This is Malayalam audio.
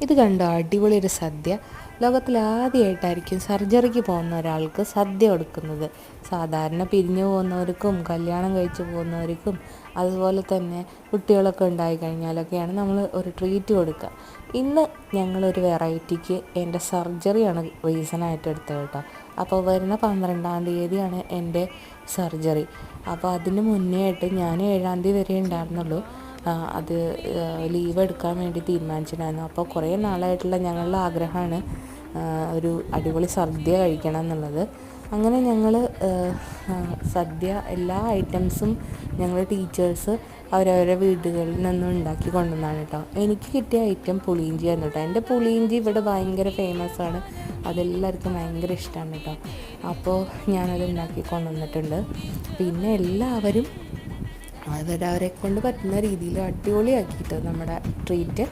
ഇത് കണ്ടോ, അടിപൊളി ഒരു സദ്യ. ലോകത്തിലാദ്യമായിട്ടായിരിക്കും സർജറിക്ക് പോകുന്ന ഒരാൾക്ക് സദ്യ കൊടുക്കുന്നത്. സാധാരണ പിരിഞ്ഞു പോകുന്നവർക്കും കല്യാണം കഴിച്ച് പോകുന്നവർക്കും അതുപോലെ തന്നെ കുട്ടികളൊക്കെ ഉണ്ടായി കഴിഞ്ഞാലൊക്കെയാണ് നമ്മൾ ഒരു ട്രീറ്റ് കൊടുക്കുക. ഇന്ന് ഞങ്ങളൊരു വെറൈറ്റിക്ക് എൻ്റെ സർജറിയാണ് റീസണായിട്ട് എടുത്തത് കേട്ടോ. അപ്പോൾ വരുന്ന 12-ാം തീയതിയാണ് എൻ്റെ സർജറി. അപ്പോൾ അതിന് മുന്നേ ആയിട്ട് ഞാൻ 7-ാം തീയതി വരെ ഉണ്ടായിരുന്നുള്ളൂ. അത് ലീവ് എടുക്കാൻ വേണ്ടി തീരുമാനിച്ചിട്ടുണ്ടായിരുന്നു. അപ്പോൾ കുറേ നാളായിട്ടുള്ള ഞങ്ങളുടെ ആഗ്രഹമാണ് ഒരു അടിപൊളി സദ്യ കഴിക്കണം എന്നുള്ളത്. അങ്ങനെ ഞങ്ങൾ സദ്യ എല്ലാ ഐറ്റംസും ഞങ്ങൾ ടീച്ചേഴ്സ് അവരവരുടെ വീടുകളിൽ നിന്നും ഉണ്ടാക്കി കൊണ്ടുവന്നാണ് കേട്ടോ. എനിക്ക് കിട്ടിയ ഐറ്റം പുളിയിഞ്ചി ആയിരുന്നു കേട്ടോ. എൻ്റെ പുളിയിഞ്ചി ഇവിടെ ഭയങ്കര ഫേമസ് ആണ്, അതെല്ലാവർക്കും ഭയങ്കര ഇഷ്ടമാണ് കേട്ടോ. അപ്പോൾ ഞാനത് ഉണ്ടാക്കി കൊണ്ടുവന്നിട്ടുണ്ട്. പിന്നെ എല്ലാവരും അവരവരെ കൊണ്ട് പറ്റുന്ന രീതിയിൽ അടിപൊളിയാക്കിയിട്ട് നമ്മുടെ ട്രീറ്റ്